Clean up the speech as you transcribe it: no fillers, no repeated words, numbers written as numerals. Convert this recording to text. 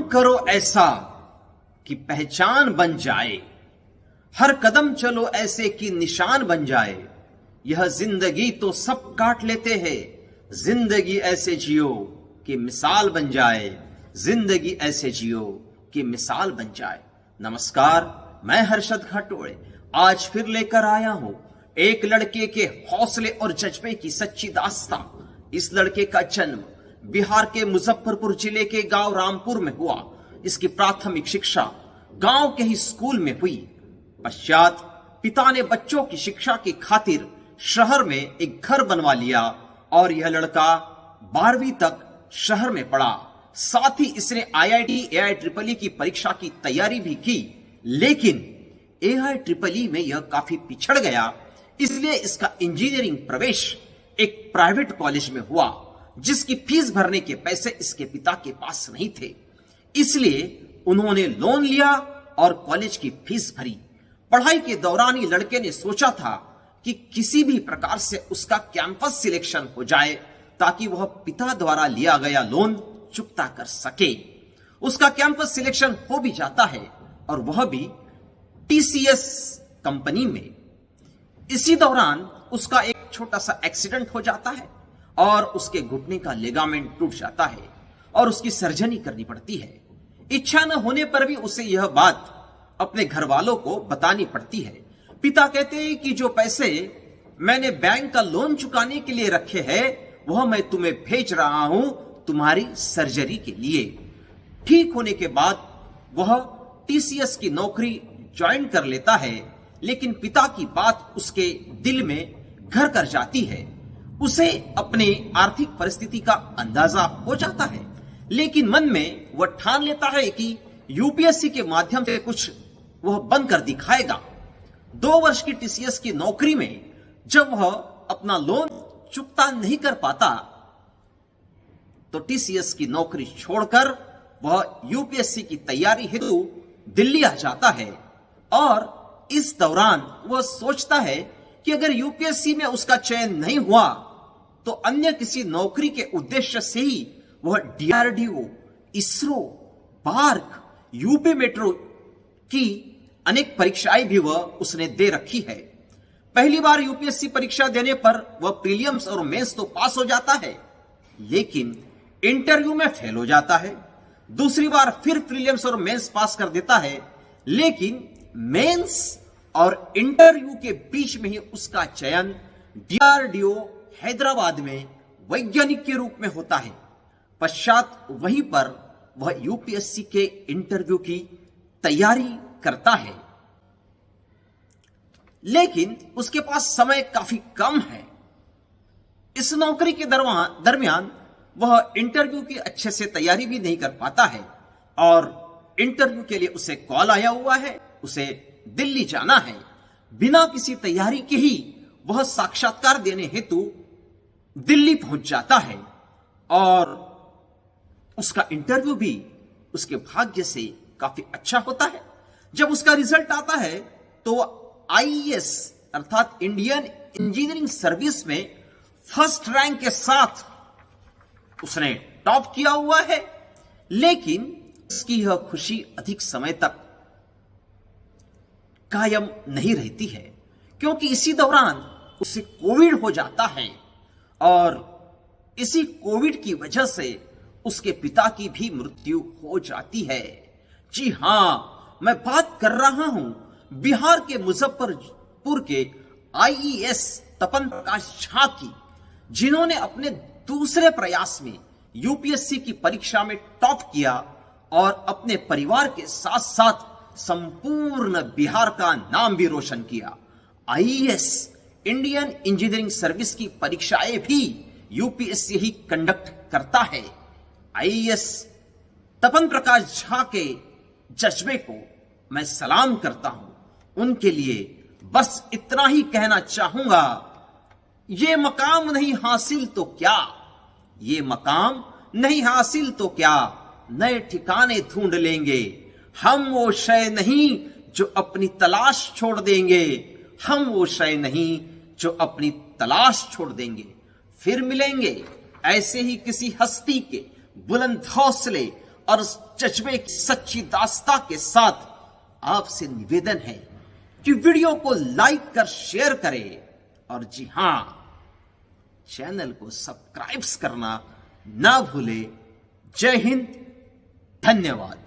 करो ऐसा कि पहचान बन जाए, हर कदम चलो ऐसे कि निशान बन जाए। यह जिंदगी तो सब काट लेते हैं, जिंदगी ऐसे जियो कि मिसाल बन जाए, जिंदगी ऐसे जियो कि मिसाल बन जाए। नमस्कार, मैं हर्षद घाटोड़े आज फिर लेकर आया हूं एक लड़के के हौसले और जज्बे की सच्ची दास्तां। इस लड़के का जन्म बिहार के मुजफ्फरपुर जिले के गांव रामपुर में हुआ। इसकी प्राथमिक शिक्षा गांव के ही स्कूल में हुई। पश्चात पिता ने बच्चों की शिक्षा की खातिर शहर में एक घर बनवा लिया और यह लड़का 12वीं तक शहर में पढ़ा। साथ ही इसने IIT AIEEE की परीक्षा की तैयारी भी की, लेकिन AIEEE में यह काफी पिछड़ गया, इसलिए इसका इंजीनियरिंग प्रवेश एक प्राइवेट कॉलेज में हुआ, जिसकी फीस भरने के पैसे इसके पिता के पास नहीं थे। इसलिए उन्होंने लोन लिया और कॉलेज की फीस भरी। पढ़ाई के दौरान ही लड़के ने सोचा था कि किसी भी प्रकार से उसका कैंपस सिलेक्शन हो जाए ताकि वह पिता द्वारा लिया गया लोन चुकता कर सके। उसका कैंपस सिलेक्शन हो भी जाता है और वह भी TCS कंपनी में। इसी दौरान उसका एक छोटा सा एक्सीडेंट हो जाता है और उसके घुटने का लिगामेंट टूट जाता है और उसकी सर्जरी करनी पड़ती है। इच्छा न होने पर भी उसे यह बात अपने घर वालों को बतानी पड़ती है। पिता कहते हैं कि जो पैसे मैंने बैंक का लोन चुकाने के लिए रखे हैं वह मैं तुम्हें भेज रहा हूं तुम्हारी सर्जरी के लिए। ठीक होने के बाद वह TCS की नौकरी ज्वाइन कर लेता है, लेकिन पिता की बात उसके दिल में घर कर जाती है। उसे अपने आर्थिक परिस्थिति का अंदाजा हो जाता है, लेकिन मन में वह ठान लेता है कि UPSC के माध्यम से कुछ वह बनकर दिखाएगा। 2 वर्ष की TCS की नौकरी में जब वह अपना लोन चुकता नहीं कर पाता तो TCS की नौकरी छोड़कर वह UPSC की तैयारी हेतु दिल्ली आ जाता है और इस दौरान वह सोचता है कि अगर UPSC में उसका चयन नहीं हुआ तो अन्य किसी नौकरी के उद्देश्य से ही वह DRDO, इसरो, बार्क, यूपी मेट्रो की अनेक परीक्षाएं भी उसने दे रखी है। पहली बार UPSC परीक्षा देने पर वह प्रीलिम्स और मेंस तो पास हो जाता है, लेकिन इंटरव्यू में फेल हो जाता है। दूसरी बार फिर प्रीलिम्स और मेंस पास कर देता है, लेकिन मेंस और इंटरव्यू के बीच में ही उसका चयन DRDO हैदराबाद में वैज्ञानिक के रूप में होता है। पश्चात वहीं पर वह UPSC के इंटरव्यू की तैयारी करता है, लेकिन उसके पास समय काफी कम है। इस नौकरी के दरमियान वह इंटरव्यू की अच्छे से तैयारी भी नहीं कर पाता है और इंटरव्यू के लिए उसे कॉल आया हुआ है, उसे दिल्ली जाना है। बिना किसी तैयारी के ही वह साक्षात्कार देने हेतु दिल्ली पहुंच जाता है और उसका इंटरव्यू भी उसके भाग्य से काफी अच्छा होता है। जब उसका रिजल्ट आता है तो IES अर्थात इंडियन इंजीनियरिंग सर्विस में फर्स्ट रैंक के साथ उसने टॉप किया हुआ है, लेकिन उसकी यह खुशी अधिक समय तक कायम नहीं रहती है, क्योंकि इसी दौरान उसे कोविड हो जाता है और इसी कोविड की वजह से उसके पिता की भी मृत्यु हो जाती है। जी हां, मैं बात कर रहा हूं बिहार के मुजफ्फरपुर के IES तपन प्रकाश झा की, जिन्होंने अपने दूसरे प्रयास में UPSC की परीक्षा में टॉप किया और अपने परिवार के साथ साथ संपूर्ण बिहार का नाम भी रोशन किया। IES इंडियन इंजीनियरिंग सर्विस की परीक्षाएं भी UPSC ही कंडक्ट करता है। IES तपन प्रकाश झा के जज्बे को मैं सलाम करता हूं। उनके लिए बस इतना ही कहना चाहूंगा, ये मकाम नहीं हासिल तो क्या, ये मकाम नहीं हासिल तो क्या, नए ठिकाने ढूंढ लेंगे। हम वो शय नहीं जो अपनी तलाश छोड़ देंगे, हम वो शय नहीं जो अपनी तलाश छोड़ देंगे। फिर मिलेंगे ऐसे ही किसी हस्ती के बुलंद हौसले और जज्बे की सच्ची दास्ता के साथ आपसे निवेदन है कि वीडियो को लाइक कर शेयर करें और जी हां, चैनल को सब्सक्राइब करना ना भूले। जय हिंद, धन्यवाद।